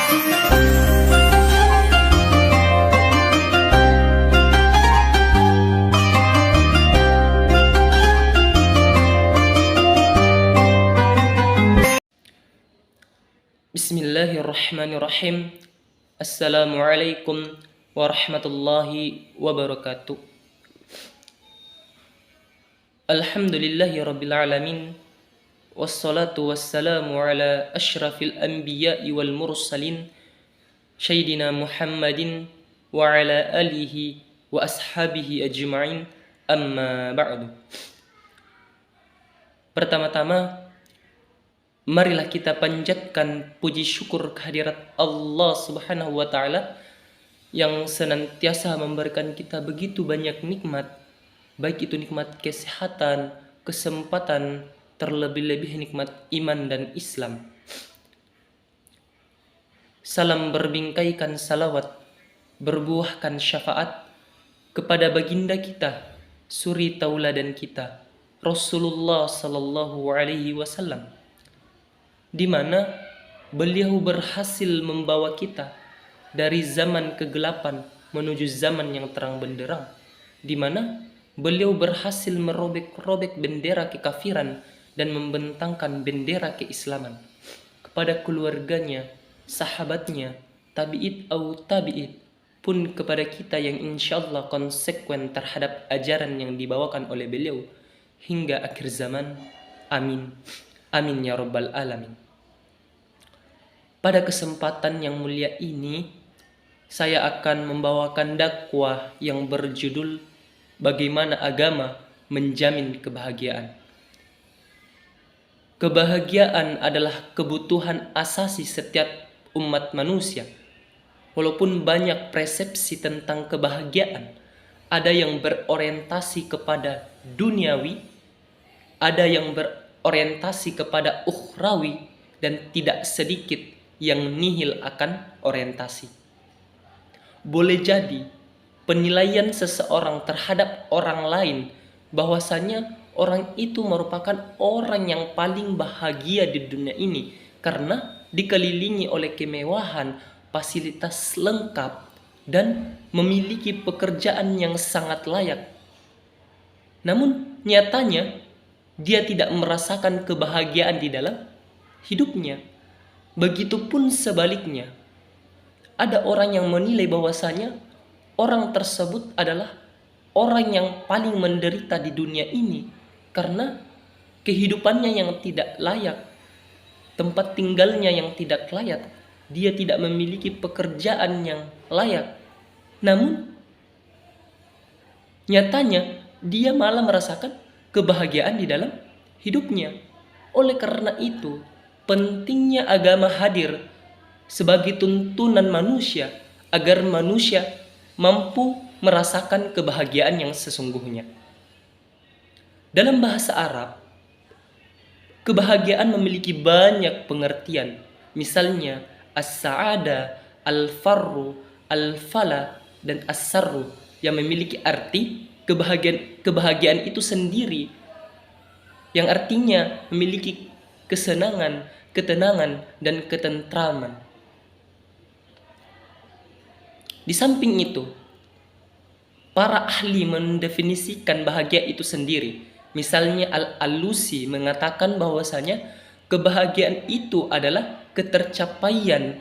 Bismillahirrahmanirrahim. Assalamualaikum warahmatullahi wabarakatuh. Alhamdulillahi rabbil alamin. Wassalatu wassalamu ala ashrafil anbiya'i wal mursalin Sayyidina Muhammadin wa ala alihi wa ashabihi ajma'in. Amma ba'du. Pertama-tama, marilah kita panjatkan puji syukur kehadirat Allah Subhanahu wa Ta'ala yang senantiasa memberikan kita begitu banyak nikmat, baik itu nikmat kesehatan, kesempatan, terlebih-lebih nikmat iman dan Islam. Salam berbingkaikan salawat, berbuahkan syafaat kepada baginda kita, suri tauladan kita, Rasulullah sallallahu alaihi wasallam, di mana beliau berhasil membawa kita dari zaman kegelapan menuju zaman yang terang benderang, di mana beliau berhasil merobek-robek bendera kekafiran dan membentangkan bendera keislaman kepada keluarganya, sahabatnya, tabi'id atau tabi'id, pun kepada kita yang insyaallah konsekuen terhadap ajaran yang dibawakan oleh beliau hingga akhir zaman. Amin. Amin ya rabbal alamin. Pada kesempatan yang mulia ini, saya akan membawakan dakwah yang berjudul Bagaimana Agama Menjamin Kebahagiaan. Kebahagiaan adalah kebutuhan asasi setiap umat manusia. Walaupun banyak persepsi tentang kebahagiaan, ada yang berorientasi kepada duniawi, ada yang berorientasi kepada ukhrawi, dan tidak sedikit yang nihil akan orientasi. Boleh jadi penilaian seseorang terhadap orang lain bahwasanya orang itu merupakan orang yang paling bahagia di dunia ini karena dikelilingi oleh kemewahan, fasilitas lengkap, dan memiliki pekerjaan yang sangat layak. Namun nyatanya dia tidak merasakan kebahagiaan di dalam hidupnya. Begitupun sebaliknya, ada orang yang menilai bahwasanya orang tersebut adalah orang yang paling menderita di dunia ini karena kehidupannya yang tidak layak, tempat tinggalnya yang tidak layak, dia tidak memiliki pekerjaan yang layak. Namun nyatanya dia malah merasakan kebahagiaan di dalam hidupnya. Oleh karena itu, pentingnya agama hadir sebagai tuntunan manusia agar manusia mampu merasakan kebahagiaan yang sesungguhnya. Dalam bahasa Arab, kebahagiaan memiliki banyak pengertian. Misalnya as-sa'ada, al-farru, al-fala, dan as-sarru yang memiliki arti kebahagiaan itu sendiri, yang artinya memiliki kesenangan, ketenangan, dan ketentraman. Di samping itu, para ahli mendefinisikan bahagia itu sendiri. Misalnya Al-Alusi mengatakan bahwasanya kebahagiaan itu adalah ketercapaian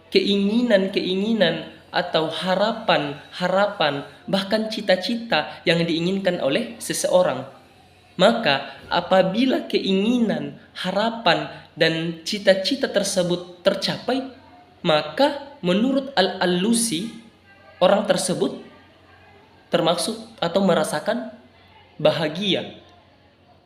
keinginan-keinginan atau harapan-harapan, bahkan cita-cita yang diinginkan oleh seseorang. Maka apabila keinginan, harapan, dan cita-cita tersebut tercapai, maka menurut Al-Alusi orang tersebut termaksud atau merasakan bahagia.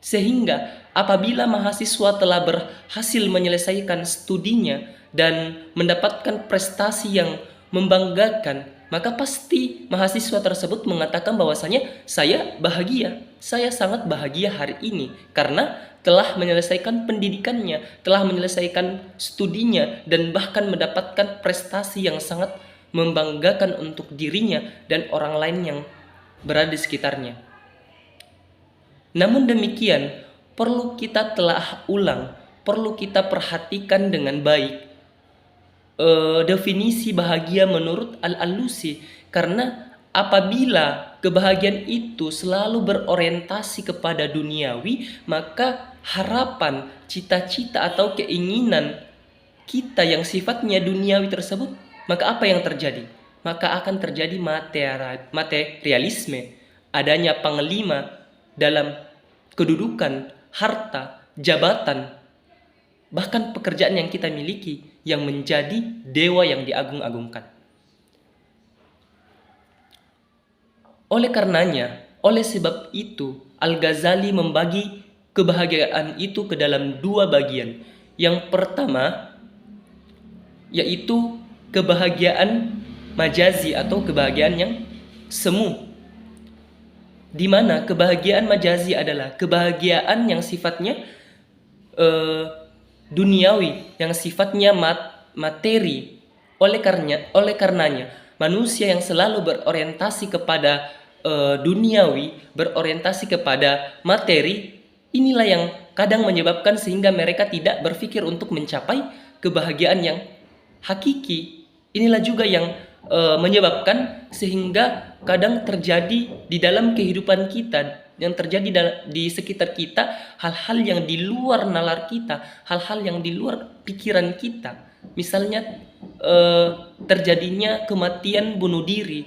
Sehingga apabila mahasiswa telah berhasil menyelesaikan studinya dan mendapatkan prestasi yang membanggakan, maka pasti mahasiswa tersebut mengatakan bahwasanya saya bahagia, saya sangat bahagia hari ini karena telah menyelesaikan pendidikannya, telah menyelesaikan studinya, dan bahkan mendapatkan prestasi yang sangat membanggakan untuk dirinya dan orang lain yang berada di sekitarnya. Namun demikian, perlu kita telah ulang, perlu kita perhatikan dengan baik definisi bahagia menurut Al-Alusi, karena apabila kebahagiaan itu selalu berorientasi kepada duniawi, maka harapan, cita-cita atau keinginan kita yang sifatnya duniawi tersebut, maka apa yang terjadi? Maka akan terjadi materialisme, adanya panglima dalam kedudukan, harta, jabatan, bahkan pekerjaan yang kita miliki yang menjadi dewa yang diagung-agungkan. Oleh karenanya, oleh sebab itu, Al-Ghazali membagi kebahagiaan itu ke dalam dua bagian. Yang pertama, yaitu kebahagiaan majazi atau kebahagiaan yang semu. Di mana kebahagiaan majazi adalah kebahagiaan yang sifatnya duniawi, yang sifatnya materi. Oleh karenanya manusia yang selalu berorientasi kepada duniawi, berorientasi kepada materi, inilah yang kadang menyebabkan sehingga mereka tidak berpikir untuk mencapai kebahagiaan yang hakiki. Inilah juga yang menyebabkan sehingga kadang terjadi di dalam kehidupan kita, yang terjadi di sekitar kita, hal-hal yang di luar nalar kita, hal-hal yang di luar pikiran kita. Misalnya terjadinya kematian bunuh diri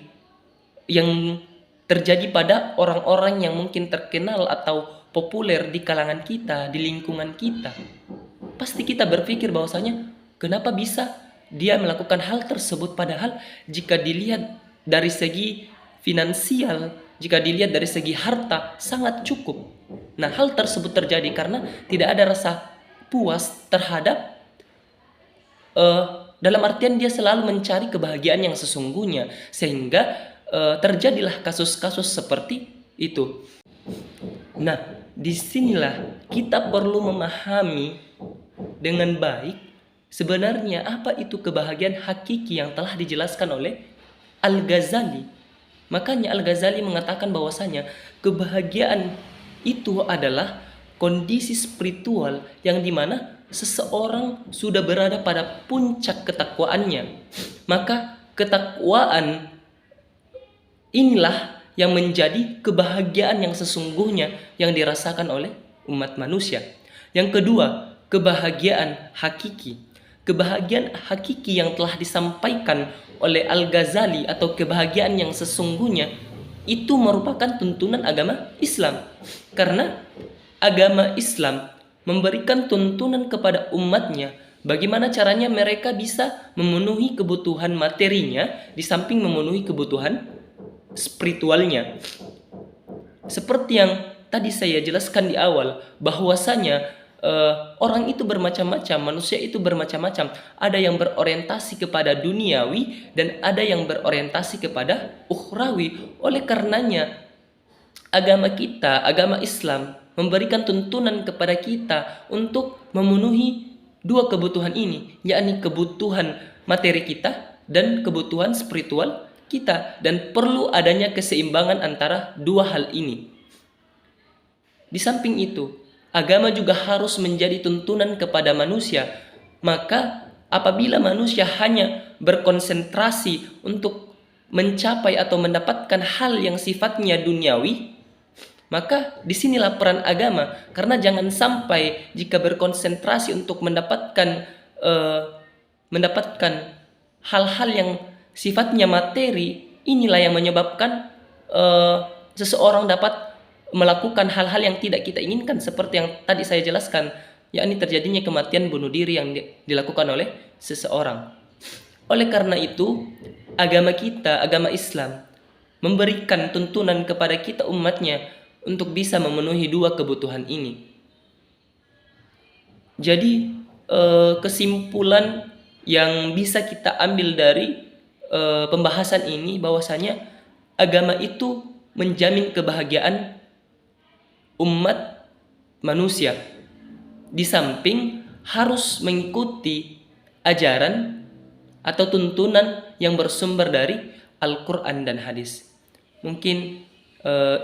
yang terjadi pada orang-orang yang mungkin terkenal atau populer di kalangan kita, di lingkungan kita. Pasti kita berpikir bahwasanya kenapa bisa dia melakukan hal tersebut, padahal jika dilihat dari segi finansial, jika dilihat dari segi harta sangat cukup. Nah, hal tersebut terjadi karena tidak ada rasa puas terhadap dalam artian dia selalu mencari kebahagiaan yang sesungguhnya, sehingga terjadilah kasus-kasus seperti itu. Nah, disinilah kita perlu memahami dengan baik sebenarnya apa itu kebahagiaan hakiki yang telah dijelaskan oleh Al-Ghazali. Makanya Al-Ghazali mengatakan bahwasanya kebahagiaan itu adalah kondisi spiritual yang dimana seseorang sudah berada pada puncak ketakwaannya. Maka ketakwaan inilah yang menjadi kebahagiaan yang sesungguhnya yang dirasakan oleh umat manusia. Yang kedua, kebahagiaan hakiki. Kebahagiaan hakiki yang telah disampaikan oleh Al-Ghazali atau kebahagiaan yang sesungguhnya itu merupakan tuntunan agama Islam. Karena agama Islam memberikan tuntunan kepada umatnya bagaimana caranya mereka bisa memenuhi kebutuhan materinya di samping memenuhi kebutuhan spiritualnya. Seperti yang tadi saya jelaskan di awal, bahwasanya orang itu bermacam-macam, manusia itu bermacam-macam. Ada yang berorientasi kepada duniawi dan ada yang berorientasi kepada ukhrawi. Oleh karenanya agama kita, agama Islam memberikan tuntunan kepada kita untuk memenuhi dua kebutuhan ini, yakni kebutuhan materi kita dan kebutuhan spiritual kita, dan perlu adanya keseimbangan antara dua hal ini. Di samping itu, agama juga harus menjadi tuntunan kepada manusia. Maka apabila manusia hanya berkonsentrasi untuk mencapai atau mendapatkan hal yang sifatnya duniawi, maka disinilah peran agama. Karena jangan sampai jika berkonsentrasi untuk mendapatkan hal-hal yang sifatnya materi, inilah yang menyebabkan seseorang dapat melakukan hal-hal yang tidak kita inginkan, seperti yang tadi saya jelaskan, yakni terjadinya kematian bunuh diri yang dilakukan oleh seseorang. Oleh karena itu, agama kita, agama Islam, memberikan tuntunan kepada kita umatnya untuk bisa memenuhi dua kebutuhan ini. Jadi kesimpulan yang bisa kita ambil dari pembahasan ini bahwasanya agama itu menjamin kebahagiaan umat manusia, di samping harus mengikuti ajaran atau tuntunan yang bersumber dari Al-Quran dan hadis. Mungkin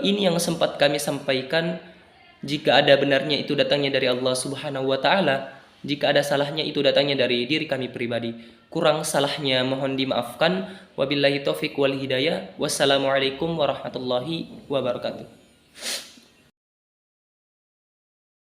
ini yang sempat kami sampaikan. Jika ada benarnya itu datangnya dari Allah Subhanahu wa Ta'ala, Jika ada salahnya itu datangnya dari diri kami pribadi. Kurang salahnya mohon dimaafkan. Wabillahi taufiq wal hidayah. Wassalamualaikum warahmatullahi wabarakatuh.